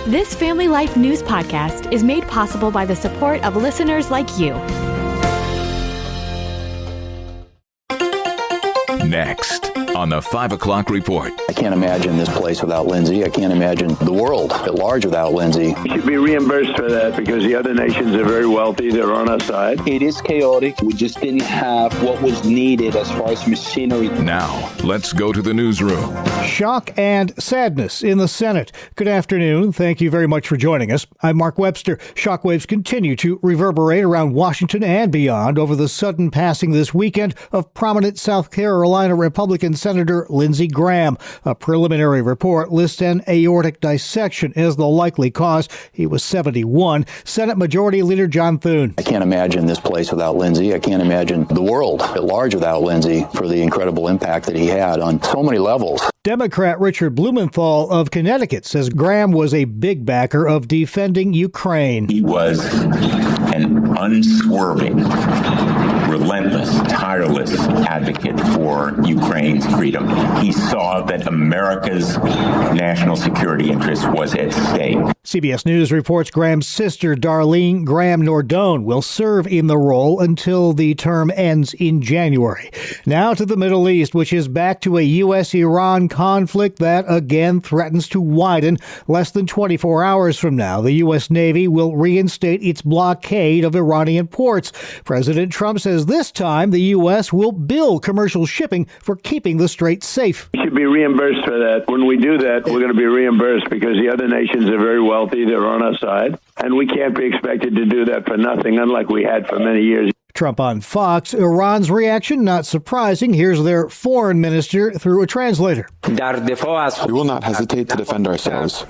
This Family Life News podcast is made possible by the support of listeners like you. Next on the 5 o'clock report. I can't imagine this place without Lindsay. I can't imagine the world at large without Lindsay. We should be reimbursed for that because the other nations are very wealthy. They're on our side. It is chaotic. We just didn't have what was needed as far as machinery. Now, let's go to the newsroom. Shock and sadness in the Senate. Good afternoon. Thank you very much for joining us. I'm Mark Webster. Shockwaves continue to reverberate around Washington and beyond over the sudden passing this weekend of prominent South Carolina Republican Senator Lindsey Graham. A preliminary report lists an aortic dissection as the likely cause. He was 71. Senate Majority Leader John Thune. I can't imagine this place without Lindsay. I can't imagine the world at large without Lindsay for the incredible impact that he had on so many levels. Democrat Richard Blumenthal of Connecticut says Graham was a big backer of defending Ukraine. He was an unswerving, relentless, tireless advocate for Ukraine's freedom. He saw that America's national security interest was at stake. CBS News reports Graham's sister, Darlene Graham Nordone, will serve in the role until the term ends in January. Now to the Middle East, which is back to a U.S.-Iran conflict that again threatens to widen. Less than 24 hours from now, the U.S. Navy will reinstate its blockade of Iranian ports. President Trump says this time the U.S. will bill commercial shipping for keeping the strait safe. We should be reimbursed for that. When we do that, we're going to be reimbursed because the other nations are very wealthy. They're on our side. And we can't be expected to do that for nothing, unlike we had for many years. Trump on Fox. Iran's reaction, not surprising. Here's their foreign minister through a translator. We will not hesitate to defend ourselves.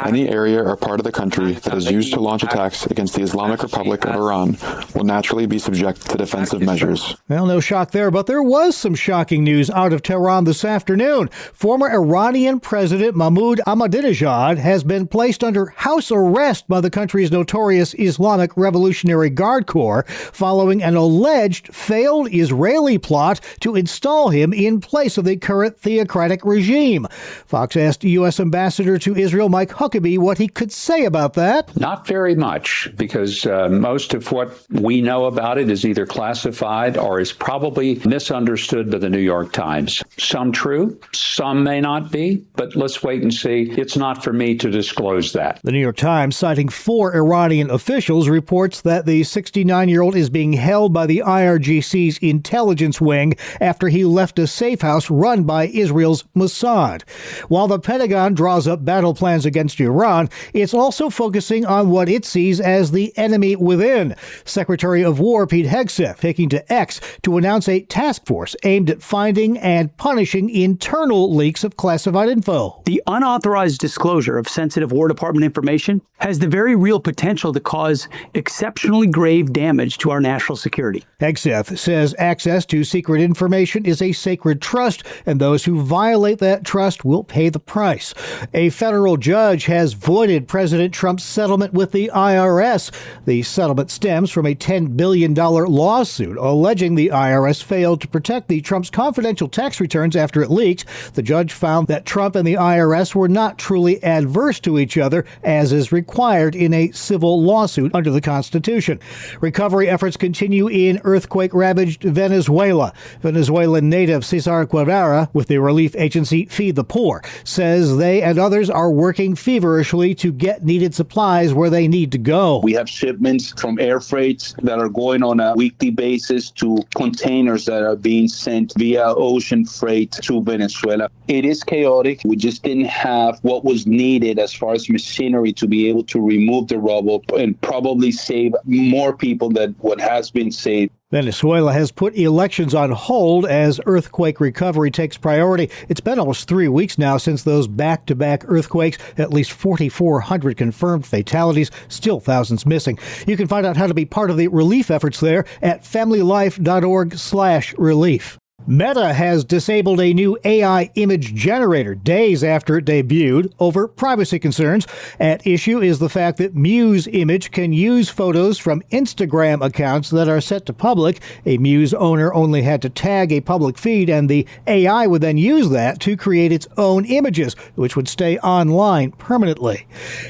Any area or part of the country that is used to launch attacks against the Islamic Republic of Iran will naturally be subject to defensive measures. Well, no shock there, but there was some shocking news out of Tehran this afternoon. Former Iranian President Mahmoud Ahmadinejad has been placed under house arrest by the country's notorious Islamic Revolutionary Guard Corps following an alleged failed Israeli plot to install him in place of the current theocratic regime. Fox asked U.S. Ambassador to Israel Mike Huckabee what he could say about that. Not very much, because most of what we know about it is either classified or is probably misunderstood by the New York Times. Some true, some may not be, but let's wait and see. It's not for me to disclose that. The New York Times, citing 4 Iranian officials, reports that the 69-year-old is being held by the IRGC's intelligence wing after he left a safe house run by Israel's Mossad. While the Pentagon draws up battle plans against Iran, it's also focusing on what it sees as the enemy within. Secretary of War Pete Hegseth taking to X to announce a task force aimed at finding and punishing internal leaks of classified info. The unauthorized disclosure of sensitive War Department information has the very real potential to cause exceptionally grave damage to our national security. Hegseth says access to secret information is a sacred trust, and those who violate that trust will pay the price. A federal judge has voided President Trump's settlement with the IRS. The settlement stems from a $10 billion lawsuit alleging the IRS failed to protect the Trump's confidential tax returns after it leaked. The judge found that Trump and the IRS were not truly adverse to each other, as is required in a civil lawsuit under the Constitution. Recovery efforts continue in earthquake-ravaged Venezuela. Venezuelan native Cesar Guevara, with the relief agency Feed the Poor, says they and others are working feverishly to get needed supplies where they need to go. We have shipments from air freights that are going on a weekly basis to containers that are being sent via ocean freight to Venezuela. It is chaotic. We just didn't have what was needed as far as machinery to be able to remove the rubble and probably save more people than what has been saved. Venezuela has put elections on hold as earthquake recovery takes priority. It's been almost 3 weeks now since those back-to-back earthquakes. At least 4,400 confirmed fatalities, still thousands missing. You can find out how to be part of the relief efforts there at familylife.org/relief. Meta has disabled a new AI image generator days after it debuted over privacy concerns. At issue is the fact that Muse Image can use photos from Instagram accounts that are set to public. A Muse owner only had to tag a public feed, and the AI would then use that to create its own images, which would stay online permanently.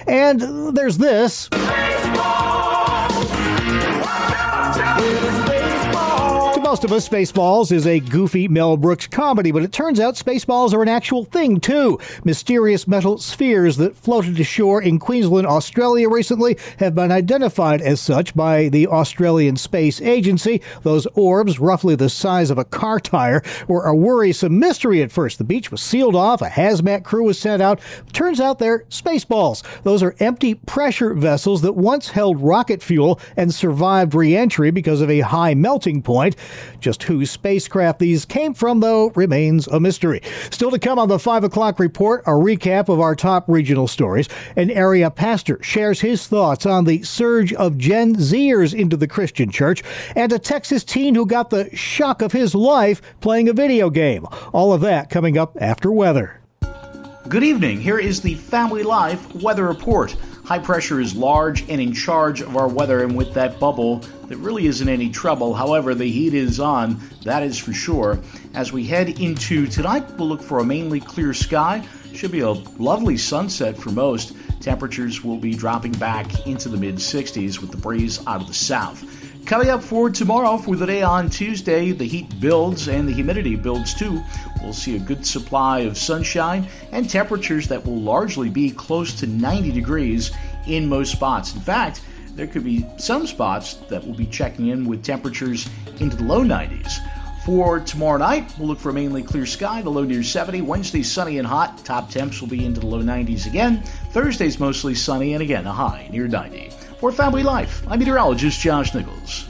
And there's this. Most of us, Spaceballs is a goofy Mel Brooks comedy, but it turns out Spaceballs are an actual thing, too. Mysterious metal spheres that floated ashore in Queensland, Australia recently have been identified as such by the Australian Space Agency. Those orbs, roughly the size of a car tire, were a worrisome mystery at first. The beach was sealed off, a hazmat crew was sent out. Turns out they're Spaceballs. Those are empty pressure vessels that once held rocket fuel and survived re-entry because of a high melting point. Just whose spacecraft these came from, though, remains a mystery. Still to come on the 5 o'clock report, a recap of our top regional stories. An area pastor shares his thoughts on the surge of Gen Zers into the Christian church, and a Texas teen who got the shock of his life playing a video game. All of that coming up after weather. Good evening. Here is the Family Life weather report. High pressure is large and in charge of our weather, and with that bubble, there really isn't any trouble. However, the heat is on, that is for sure. As we head into tonight, we'll look for a mainly clear sky. Should be a lovely sunset for most. Temperatures will be dropping back into the mid-60s with the breeze out of the south. Coming up for tomorrow, for the day on Tuesday, the heat builds and the humidity builds too. We'll see a good supply of sunshine and temperatures that will largely be close to 90 degrees in most spots. In fact, there could be some spots that will be checking in with temperatures into the low 90s. For tomorrow night, we'll look for a mainly clear sky, the low near 70. Wednesday, sunny and hot. Top temps will be into the low 90s again. Thursday's mostly sunny and again a high near 90. For Family Life, I'm meteorologist Josh Nichols.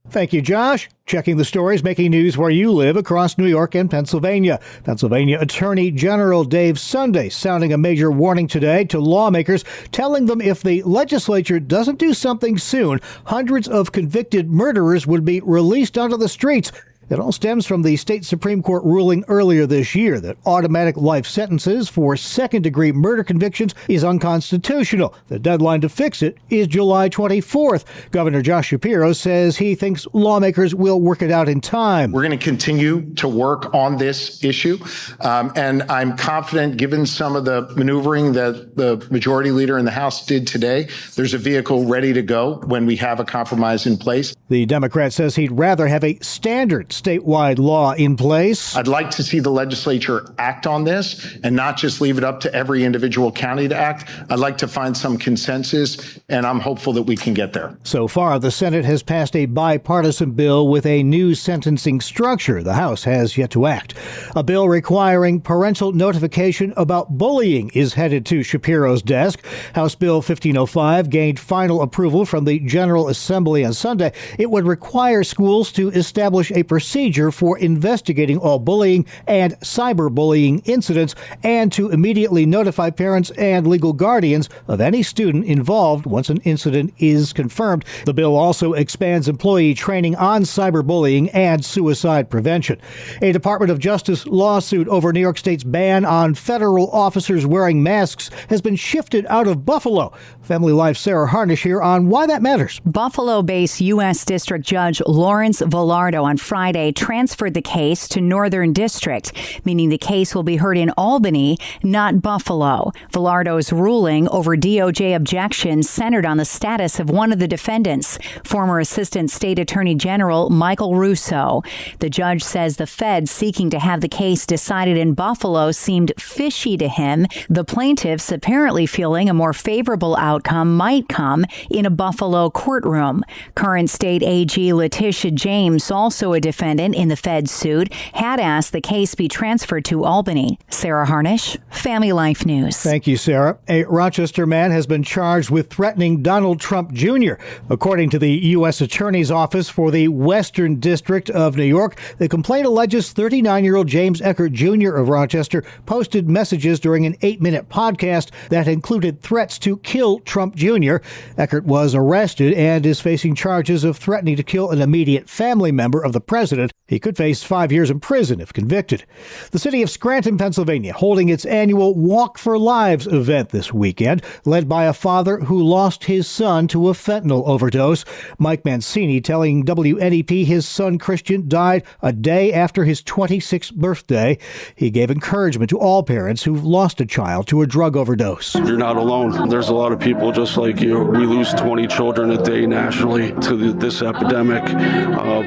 Thank you, Josh. Checking the stories making news where you live across New York and Pennsylvania. Pennsylvania Attorney General Dave Sunday sounding a major warning today to lawmakers, telling them if the legislature doesn't do something soon, hundreds of convicted murderers would be released onto the streets. It all stems from the state Supreme Court ruling earlier this year that automatic life sentences for second-degree murder convictions is unconstitutional. The deadline to fix it is July 24th. Governor Josh Shapiro says he thinks lawmakers will work it out in time. We're going to continue to work on this issue, and I'm confident, given some of the maneuvering that the majority leader in the House did today, there's a vehicle ready to go when we have a compromise in place. The Democrat says he'd rather have a standard statewide law in place. I'd like to see the legislature act on this and not just leave it up to every individual county to act. I'd like to find some consensus, and I'm hopeful that we can get there. So far, the Senate has passed a bipartisan bill with a new sentencing structure. The House has yet to act. A bill requiring parental notification about bullying is headed to Shapiro's desk. House Bill 1505 gained final approval from the General Assembly on Sunday. It would require schools to establish a procedure for investigating all bullying and cyberbullying incidents and to immediately notify parents and legal guardians of any student involved once an incident is confirmed. The bill also expands employee training on cyberbullying and suicide prevention. A Department of Justice lawsuit over New York State's ban on federal officers wearing masks has been shifted out of Buffalo. Family Life's Sarah Harnish here on why that matters. Buffalo-based U.S. District Judge Lawrence Villardo on Friday transferred the case to Northern District, meaning the case will be heard in Albany, not Buffalo. Villardo's ruling over DOJ objections centered on the status of one of the defendants, former Assistant State Attorney General Michael Russo. The judge says the feds seeking to have the case decided in Buffalo seemed fishy to him. The plaintiffs apparently feeling a more favorable outcome might come in a Buffalo courtroom. Current State AG Letitia James, also a defendant in the Fed suit, had asked the case be transferred to Albany. Sarah Harnish, Family Life News. Thank you, Sarah. A Rochester man has been charged with threatening Donald Trump Jr. According to the U.S. Attorney's Office for the Western District of New York, the complaint alleges 39-year-old James Eckert Jr. of Rochester posted messages during an 8-minute podcast that included threats to kill Trump Jr. Eckert was arrested and is facing charges of threatening to kill an immediate family member of the president. He could face 5 years in prison if convicted. The city of Scranton, Pennsylvania, holding its annual Walk for Lives event this weekend, led by a father who lost his son to a fentanyl overdose. Mike Mancini telling WNEP his son Christian died a day after his 26th birthday. He gave encouragement to all parents who've lost a child to a drug overdose. You're not alone. There's a lot of people just like you. We lose 20 children a day nationally to this epidemic.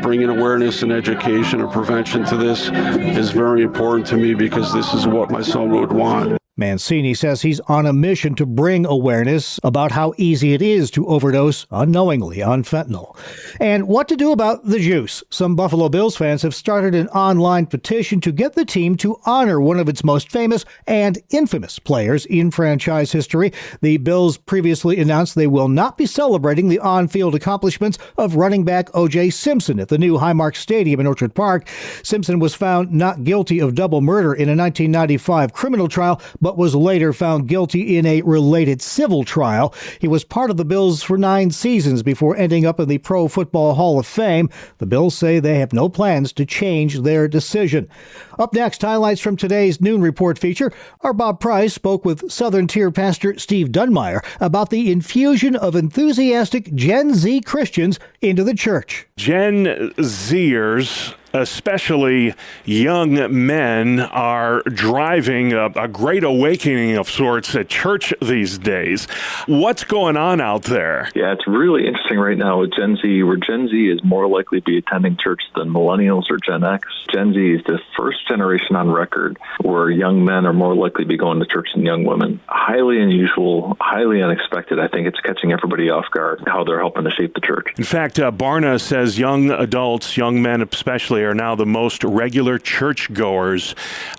Bringing awareness and education and prevention to this is very important to me because this is what my son would want. Mancini says he's on a mission to bring awareness about how easy it is to overdose unknowingly on fentanyl. And what to do about the juice. Some Buffalo Bills fans have started an online petition to get the team to honor one of its most famous and infamous players in franchise history. The Bills previously announced they will not be celebrating the on-field accomplishments of running back O.J. Simpson at the new Highmark Stadium in Orchard Park. Simpson was found not guilty of double murder in a 1995 criminal trial, but was later found guilty in a related civil trial. He was part of the Bills for 9 seasons before ending up in the Pro Football Hall of Fame. The Bills say they have no plans to change their decision. Up next, highlights from today's Noon Report feature. Our Bob Price spoke with Southern Tier pastor Steve Dunmeyer about the infusion of enthusiastic Gen Z Christians into the church. Gen Zers, especially young men, are driving a great awakening of sorts at church these days. What's going on out there? Yeah, it's really interesting right now with Gen Z, where Gen Z is more likely to be attending church than millennials or Gen X. Gen Z is the first generation on record where young men are more likely to be going to church than young women. Highly unusual, highly unexpected. I think it's catching everybody off guard, how they're helping to shape the church. In fact, Barna says young adults, young men especially, are now the most regular churchgoers,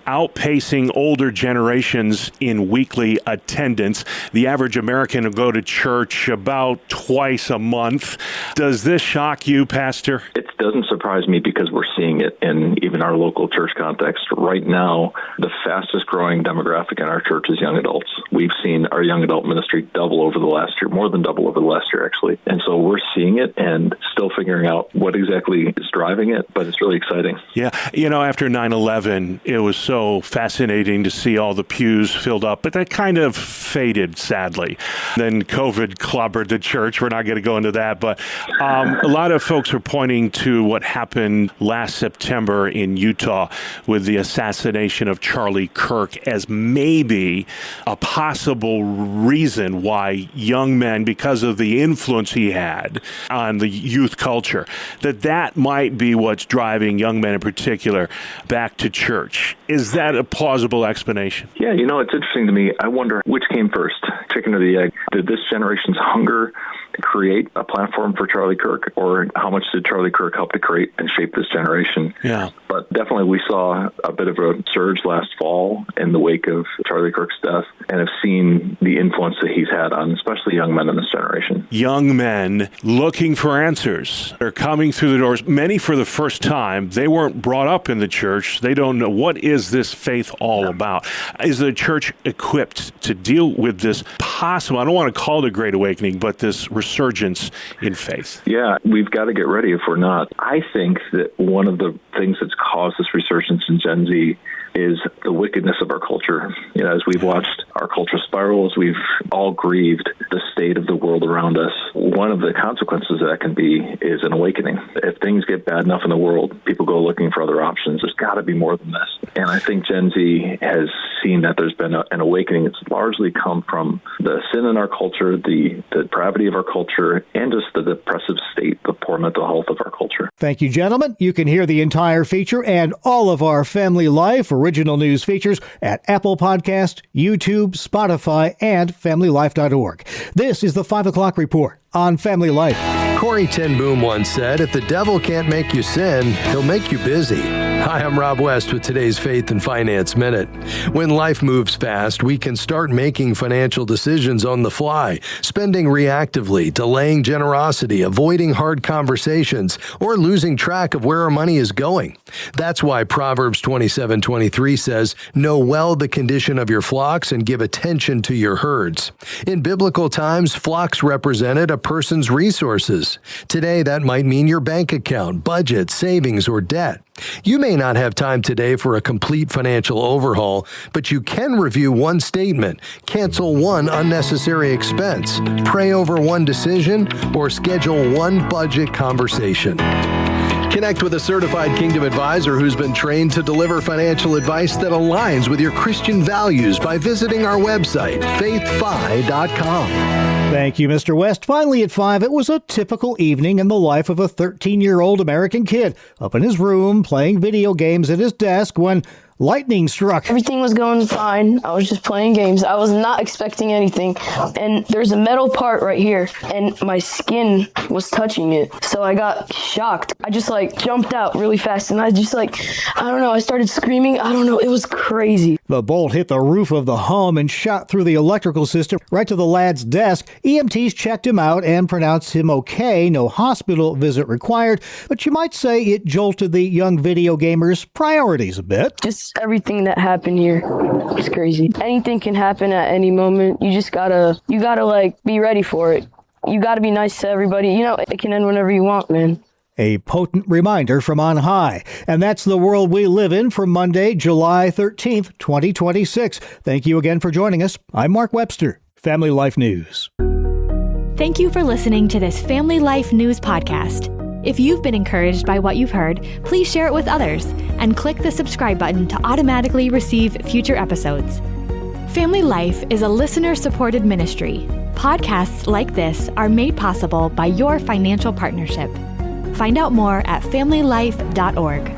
outpacing older generations in weekly attendance. The average American will go to church about twice a month. Does this shock you, Pastor? It doesn't surprise me because we're seeing it in even our local church context. Right now, the fastest growing demographic in our church is young adults. We've seen our young adult ministry double over the last year, more than double over the last year, actually. And so we're seeing it and still figuring out what exactly is driving it, but it's really exciting. Yeah, after 9/11, it was so fascinating to see all the pews filled up, but that kind of faded, sadly. Then COVID clobbered the church. We're not going to go into that, but a lot of folks are pointing to what happened last September in Utah with the assassination of Charlie Kirk as maybe a possible reason why young men, because of the influence he had on the youth culture, that might be what's driving young men in particular back to church. Is that a plausible explanation? Yeah, it's interesting to me. I wonder which came first, chicken or the egg. Did this generation's hunger create a platform for Charlie Kirk, or how much did Charlie Kirk help to create and shape this generation? Yeah. But definitely we saw a bit of a surge last fall in the wake of Charlie Kirk's death and have seen the influence that he's had on especially young men in this generation. Young men looking for answers. They're coming through the doors, many for the first time. They weren't brought up in the church. They don't know, what is this faith all about? Is the church equipped to deal with this possible, I don't want to call it a great awakening, but this resurgence in faith? Yeah, we've got to get ready if we're not. I think that one of the things that's caused this resurgence in Gen Z is the wickedness of our culture. As we've watched our culture spiral, as we've all grieved the state of the world around us, one of the consequences that can be is an awakening. If things get bad enough in the world, people go looking for other options. There's got to be more than this. And I think Gen Z has seen that there's been an awakening. It's largely come from the sin in our culture, the depravity of our culture, and just the depressive state, the poor mental health of our culture. Thank you, gentlemen. You can hear the entire feature and all of our Family Life original news features at Apple Podcast, YouTube, Spotify, and FamilyLife.org. This is the 5 o'clock report on Family Life. Corrie ten Boom once said, if the devil can't make you sin, he'll make you busy. Hi, I'm Rob West with today's Faith and Finance Minute. When life moves fast, we can start making financial decisions on the fly, spending reactively, delaying generosity, avoiding hard conversations, or losing track of where our money is going. That's why Proverbs 27:23 says, "Know well the condition of your flocks and give attention to your herds." In biblical times, flocks represented a person's resources. Today, that might mean your bank account, budget, savings, or debt. You may not have time today for a complete financial overhaul, but you can review one statement, cancel one unnecessary expense, pray over one decision, or schedule one budget conversation. Connect with a certified Kingdom advisor who's been trained to deliver financial advice that aligns with your Christian values by visiting our website, faithfi.com. Thank you, Mr. West. Finally at 5, it was a typical evening in the life of a 13-year-old American kid up in his room playing video games at his desk when lightning struck. Everything was going fine. I was just playing games. I was not expecting anything. And there's a metal part right here, and my skin was touching it. So I got shocked. I just jumped out really fast, and I don't know, I started screaming. I don't know, it was crazy. The bolt hit the roof of the home and shot through the electrical system right to the lad's desk. EMTs checked him out and pronounced him okay. No hospital visit required, but you might say it jolted the young video gamer's priorities a bit. Just everything that happened here is crazy. Anything can happen at any moment. You just gotta be ready for it. You gotta be nice to everybody. It can end whenever you want, man. A potent reminder from on high. And that's the world we live in for Monday, July 13th, 2026. Thank you again for joining us. I'm Mark Webster, Family Life News. Thank you for listening to this Family Life News podcast. If you've been encouraged by what you've heard, please share it with others and click the subscribe button to automatically receive future episodes. Family Life is a listener-supported ministry. Podcasts like this are made possible by your financial partnership. Find out more at familylife.org.